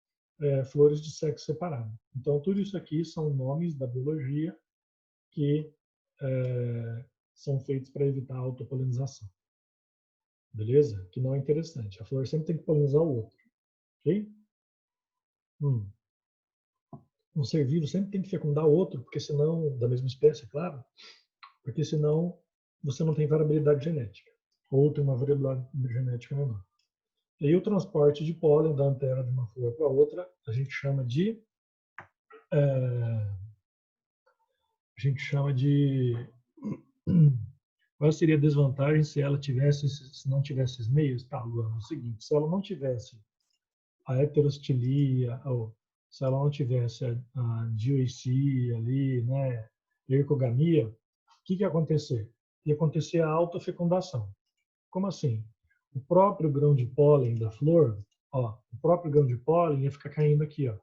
A: flores de sexo separado. Então, tudo isso aqui são nomes da biologia que são feitos para evitar a autopolinização. Beleza? Que não é interessante. A flor sempre tem que polinizar o outro. Ok? Um ser vivo sempre tem que fecundar o outro, porque senão, da mesma espécie, é claro, porque senão você não tem variabilidade genética. Ou tem uma variabilidade genética menor. E aí o transporte de pólen da antera de uma flor para outra, a gente chama de qual seria a desvantagem se ela tivesse, se não tivesse esses meios? Tá, Luana, é o seguinte, se ela não tivesse a heterostilia, ou se ela não tivesse a dioicia ali, né, ercogamia, o que ia acontecer? Ia acontecer a autofecundação. Como assim? O próprio grão de pólen da flor, ó, o próprio grão de pólen ia ficar caindo aqui, ó.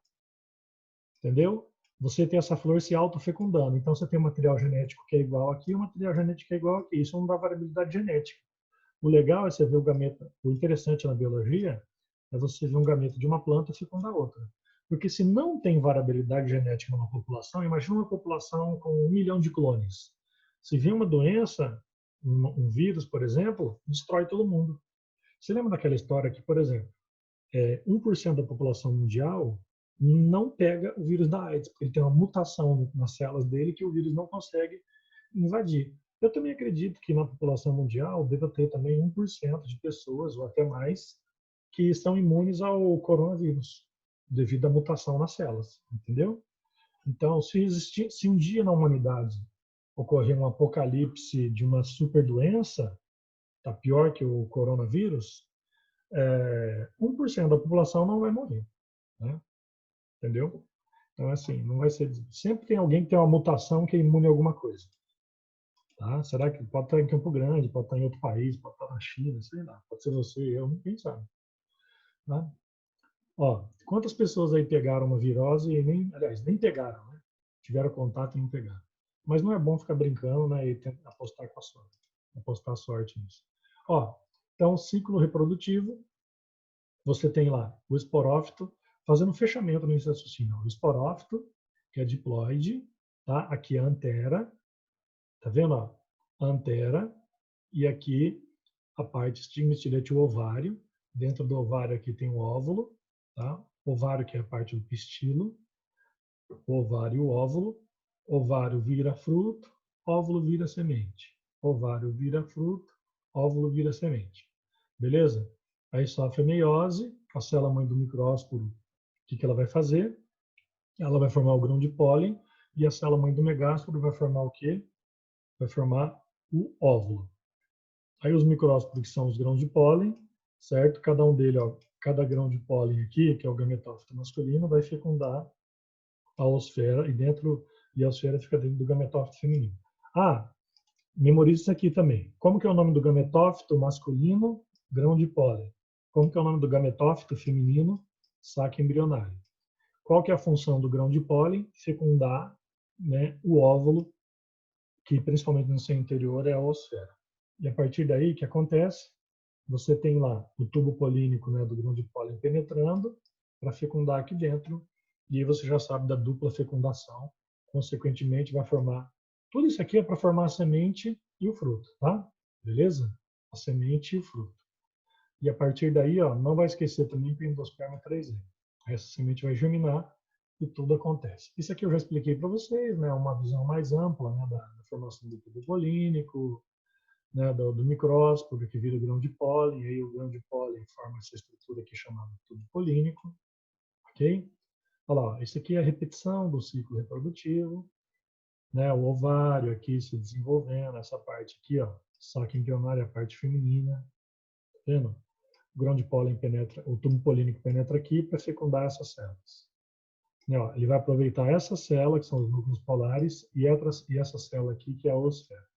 A: Entendeu? Você tem essa flor se autofecundando. Então, você tem um material genético que é igual aqui e um material genético que é igual aqui. Isso não dá variabilidade genética. O legal é você ver o gameta. O interessante na biologia é você ver um gameta de uma planta fecundar outra. Porque se não tem variabilidade genética numa população, imagina uma população com 1 milhão de clones. Se vir uma doença, um vírus, por exemplo, destrói todo mundo. Você lembra daquela história que, por exemplo, 1% da população mundial não pega o vírus da AIDS, porque ele tem uma mutação nas células dele que o vírus não consegue invadir. Eu também acredito que na população mundial deva ter também 1% de pessoas, ou até mais, que estão imunes ao coronavírus, devido à mutação nas células, entendeu? Então, se um dia na humanidade ocorrer um apocalipse de uma superdoença, tá pior que o coronavírus, 1% da população não vai morrer, né? Entendeu? Então, assim, não vai ser. Sempre tem alguém que tem uma mutação que é imune a alguma coisa. Tá? Será que pode estar em Campo Grande, pode estar em outro país, pode estar na China, sei lá. Pode ser você, eu, ninguém sabe. Tá? Ó, quantas pessoas aí pegaram uma virose e nem, aliás, nem pegaram, né? Tiveram contato e não pegaram. Mas não é bom ficar brincando, né? E apostar com a sorte. Apostar a sorte nisso. Ó, então, ciclo reprodutivo, você tem lá o esporófito, fazendo fechamento nesse raciocínio. O esporófito, que é diploide, tá? Aqui é a antera, tá vendo? Ó? A antera, e aqui a parte estigmatilete, o ovário. Dentro do ovário aqui tem o óvulo, tá? Ovário que é a parte do pistilo, ovário, óvulo. Ovário vira fruto, óvulo vira semente. Ovário vira fruto, óvulo vira semente. Beleza? Aí sofre a meiose, a célula mãe do micrósporo, o que ela vai fazer? Ela vai formar o grão de pólen e a célula mãe do megásporo vai formar o quê? Vai formar o óvulo. Aí os micrósporos, que são os grãos de pólen, certo? Cada um deles, ó, cada grão de pólen aqui, que é o gametófito masculino, vai fecundar a osfera e a osfera fica dentro do gametófito feminino. Ah, memorize isso aqui também. Como que é o nome do gametófito masculino? Grão de pólen. Como que é o nome do gametófito feminino? Saco embrionário. Qual que é a função do grão de pólen? Fecundar, né, o óvulo, que principalmente no seu interior é a osfera. E a partir daí, o que acontece? Você tem lá o tubo polínico, né, do grão de pólen penetrando para fecundar aqui dentro, e aí você já sabe da dupla fecundação, consequentemente vai formar. Tudo isso aqui é para formar a semente e o fruto, tá? Beleza? A semente e o fruto. E a partir daí, ó, não vai esquecer também que o endosperma 3M. Essa semente vai germinar e tudo acontece. Isso aqui eu já expliquei para vocês, né? Uma visão mais ampla, né, da formação do tubo polínico, né, do micrósporo, que vira o grão de pólen, e aí o grão de pólen forma essa estrutura aqui chamada tubo polínico, ok? Olha lá, isso aqui é a repetição do ciclo reprodutivo, né, o ovário aqui se desenvolvendo, essa parte aqui, ó, saco embrionário, a parte feminina, tá vendo? O grão de pólen penetra, o tubo polínico penetra aqui para fecundar essas células. E, ó, ele vai aproveitar essa célula, que são os núcleos polares, e essa célula aqui, que é a osfera.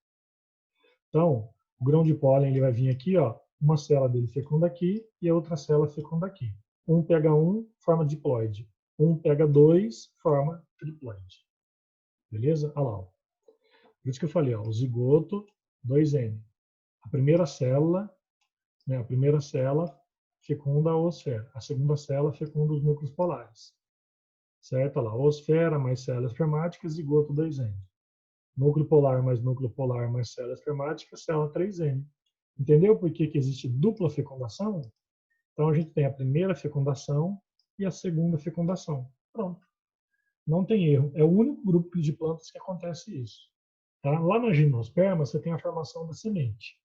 A: Então, o grão de pólen ele vai vir aqui, ó, uma célula dele fecunda aqui e a outra célula fecunda aqui. Um pega um, forma diploide. Um pega dois, forma triploide. Beleza? Olha lá. Ó. Por isso que eu falei, ó, o zigoto 2N. A primeira célula fecunda a osfera. A segunda célula fecunda os núcleos polares. Certo? Olha lá, osfera mais células espermáticas, zigoto 2N. Núcleo polar mais célula espermática, célula 3N. Entendeu por que existe dupla fecundação? Então a gente tem a primeira fecundação e a segunda fecundação. Pronto. Não tem erro. É o único grupo de plantas que acontece isso. Tá? Lá na gimnosperma você tem a formação da semente.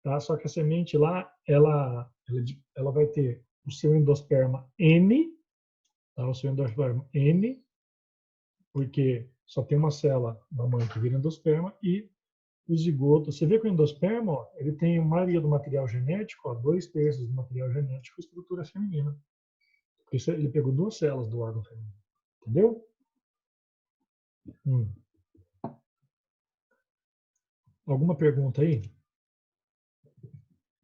A: Tá? Só que a semente lá, ela vai ter o seu endosperma N, tá? O seu endosperma N, porque só tem uma célula da mãe que vira endosperma, e o zigoto. Você vê que o endosperma, ó, ele tem a maioria do material genético, ó, 2/3 do material genético, estrutura feminina. Porque ele pegou duas células do órgão feminino. Entendeu? Hum. Alguma pergunta aí?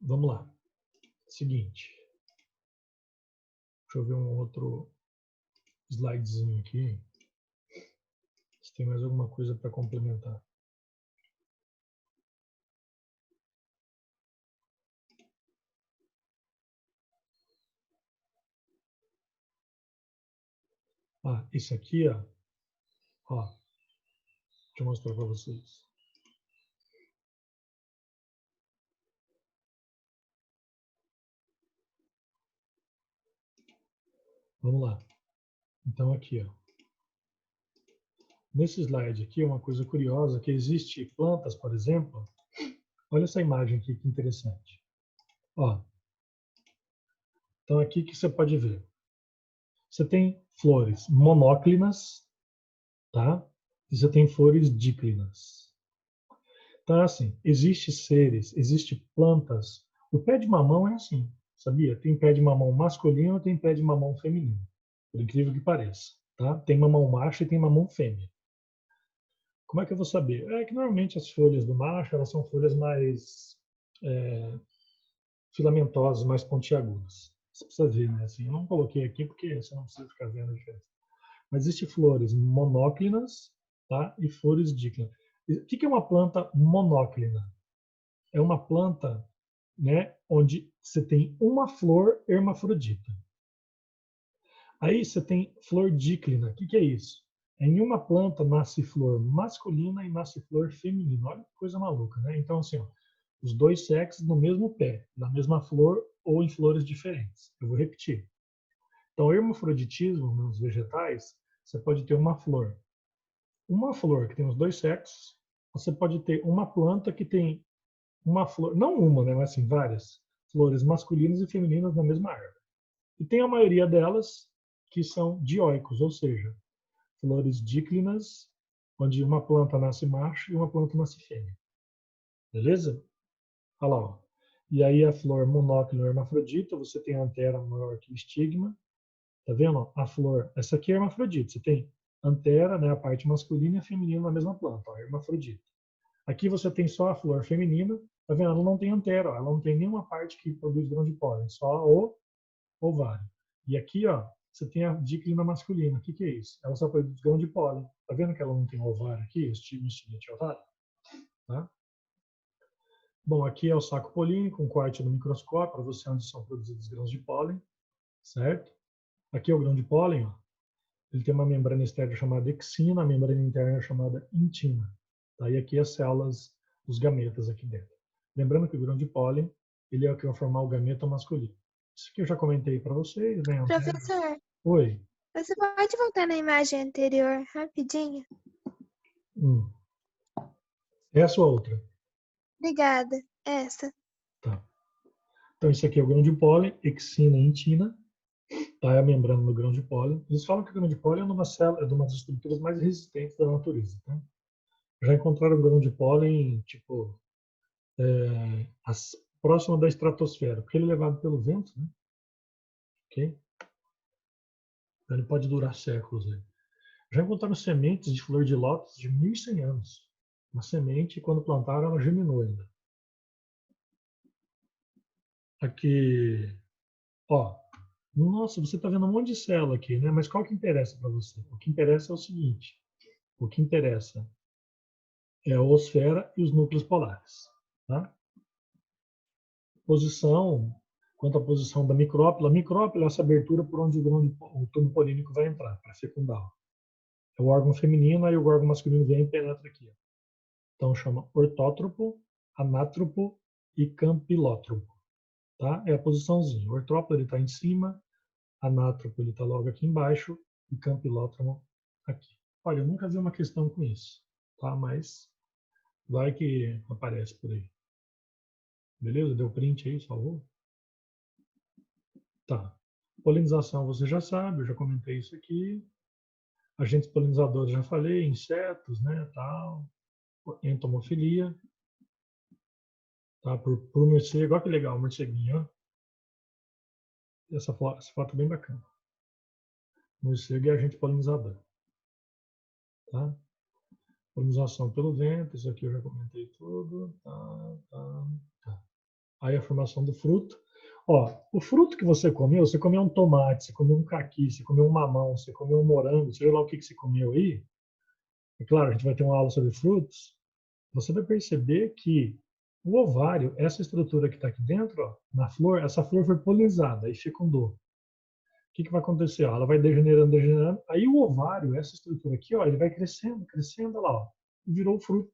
A: Vamos lá. Seguinte. Deixa eu ver um outro slidezinho aqui. Se tem mais alguma coisa para complementar. Ah, isso aqui, ó, deixa eu mostrar para vocês. Vamos lá. Então, aqui, ó. Nesse slide aqui, uma coisa curiosa, que existe plantas, por exemplo. Olha essa imagem aqui, que interessante. Ó. Então, aqui que você pode ver. Você tem flores monóclinas, tá? E você tem flores díclinas. Então, assim, existem seres, existem plantas. O pé de mamão é assim, sabia? Tem pé de mamão masculino e tem pé de mamão feminino. Por incrível que pareça, tá? Tem mamão macho e tem mamão fêmea. Como é que eu vou saber? É que normalmente as folhas do macho, elas são folhas mais filamentosas, mais pontiagudas. Você precisa ver, né? Assim, eu não coloquei aqui porque você não precisa ficar vendo a diferença. Mas existem flores monóclinas, tá? E flores díclinas. O que é uma planta monóclina? É uma planta, né, onde você tem uma flor hermafrodita. Aí você tem flor díclina. O que é isso? Em uma planta nasce flor masculina e nasce flor feminina. Olha que coisa maluca, né? Então, assim, ó, os dois sexos no mesmo pé, na mesma flor ou em flores diferentes. Eu vou repetir. Então, hermafroditismo nos vegetais, você pode ter uma flor. Uma flor que tem os dois sexos, você pode ter uma planta que tem uma flor, não uma, né, mas assim, várias flores masculinas e femininas na mesma árvore. E tem a maioria delas que são dioicos, ou seja, flores díclinas, onde uma planta nasce macho e uma planta nasce fêmea. Beleza? Olha lá, ó. E aí a flor monóclino hermafrodita, você tem a antera maior que o estigma. Tá vendo? A flor, essa aqui é hermafrodita. Você tem antera, né, a parte masculina e a feminina na mesma planta, ó, hermafrodita. Aqui você tem só a flor feminina. Tá vendo? Ela não tem antera, ó, ela não tem nenhuma parte que produz grão de pólen, só o ovário. E aqui, ó, você tem a díclina masculina. O que é isso? Ela só produz grão de pólen. Tá vendo que ela não tem ovário aqui, estigma e ovário? Tá? Bom, aqui é o saco polínico, um corte no microscópio, para você onde são produzidos grãos de pólen, certo? Aqui é o grão de pólen, ó. Ele tem uma membrana externa chamada exina, a membrana interna chamada intima. Tá? E aqui as células, os gametas aqui dentro. Lembrando que o grão de pólen, ele é o que vai formar o gameta masculino. Isso aqui eu já comentei para vocês, né?
B: Professor,
A: Oi.
B: você pode voltar na imagem anterior, rapidinho?
A: Essa ou a outra?
B: Obrigada. Essa.
A: Tá. Então, isso aqui é o grão de pólen, exina e intina. Tá? É a membrana do grão de pólen. Eles falam que o grão de pólen é uma célula, é uma das estruturas mais resistentes da natureza. Tá? Já encontraram grão de pólen, tipo, próximo da estratosfera, porque ele é levado pelo vento, né? Ok? Então, ele pode durar séculos. Né? Já encontraram sementes de flor de lótus de 1.100 anos. Uma semente, quando plantaram, ela germinou ainda. Aqui, ó. Nossa, você está vendo um monte de célula aqui, né? Mas qual que interessa para você? O que interessa é o seguinte: o que interessa é a osfera e os núcleos polares. Tá? Posição, quanto à posição da micrópila, a micrópila é essa abertura por onde o tubo polínico vai entrar, para fecundar. É o órgão feminino, aí o órgão masculino vem e penetra aqui. Ó. Então chama ortótropo, anátropo e campilótropo. Tá? É a posiçãozinha. O ortótropo ele está em cima, anátropo ele está logo aqui embaixo e campilótropo aqui. Olha, eu nunca vi uma questão com isso, tá? Mas vai que aparece por aí. Beleza? Deu print aí, salvou? Tá. Polinização você já sabe, eu já comentei isso aqui. Agentes polinizadores já falei, insetos, né, tal. Entomofilia. Tá? Por morcego, olha que legal, morceguinho, ó. Essa foto é bem bacana. Morcego e agente polinizador. Tá? Polinização pelo vento, isso aqui eu já comentei tudo. Tá. Aí a formação do fruto. Ó, o fruto que você comeu um tomate, você comeu um caqui, você comeu um mamão, você comeu um morango, seja lá o que você comeu aí. É claro, a gente vai ter uma aula sobre frutos. Você vai perceber que o ovário, essa estrutura que está aqui dentro, ó, na flor, essa flor foi polinizada e fecundou. O que vai acontecer? Ó, ela vai degenerando, degenerando. Aí o ovário, essa estrutura aqui, ó, ele vai crescendo, crescendo, olha lá, ó, e virou fruto.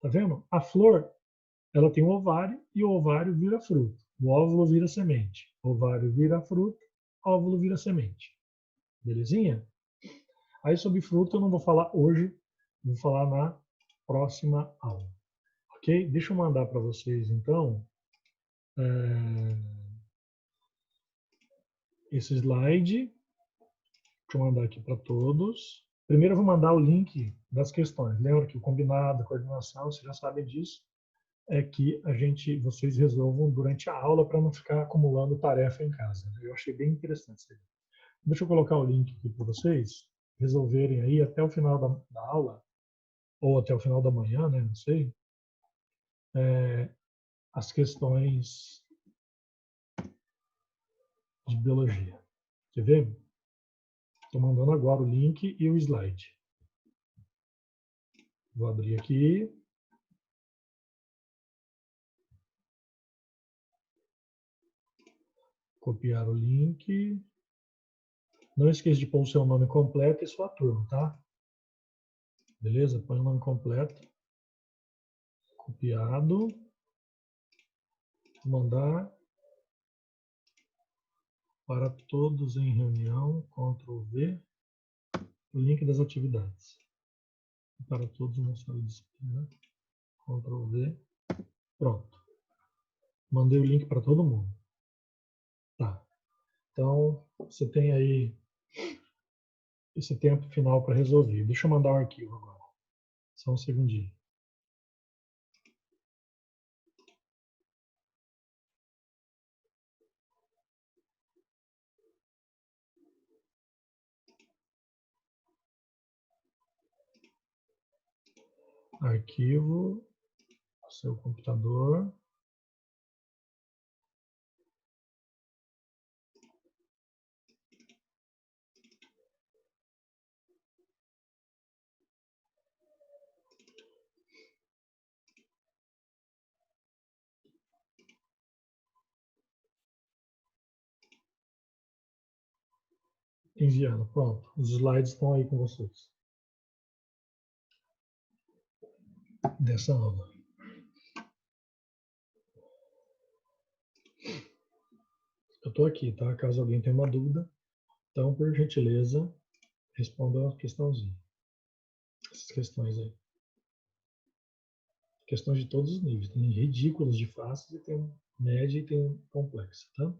A: Tá vendo? A flor, ela tem um ovário e o ovário vira fruto. O óvulo vira semente. O ovário vira fruto, o óvulo vira semente. Belezinha? Aí sobre fruta eu não vou falar hoje, vou falar na próxima aula. Ok? Deixa eu mandar para vocês então esse slide. Deixa eu mandar aqui para todos. Primeiro eu vou mandar o link das questões. Lembra que o combinado, a coordenação, vocês já sabem disso, é que vocês resolvam durante a aula para não ficar acumulando tarefa em casa. Eu achei bem interessante isso aí. Deixa eu colocar o link aqui para vocês resolverem aí até o final da aula, ou até o final da manhã, né? Não sei, as questões de biologia. Quer ver? Estou mandando agora o link e o slide. Vou abrir aqui. Copiar o link. Não esqueça de pôr o seu nome completo e sua turma, tá? Beleza? Põe o nome completo. Copiado. Vou mandar para todos em reunião. Ctrl V. O link das atividades. Para todos na sala de espera. Ctrl V. Pronto. Mandei o link para todo mundo. Tá. Então, você tem aí esse tempo final para resolver. Deixa eu mandar o arquivo agora. Só um segundinho. Arquivo, seu computador. Enviando, pronto. Os slides estão aí com vocês. Dessa aula. Eu estou aqui, tá? Caso alguém tenha uma dúvida, então, por gentileza, responda a questãozinha. Essas questões aí. Questões de todos os níveis. Tem ridículas de fáceis e tem média e tem complexa, tá?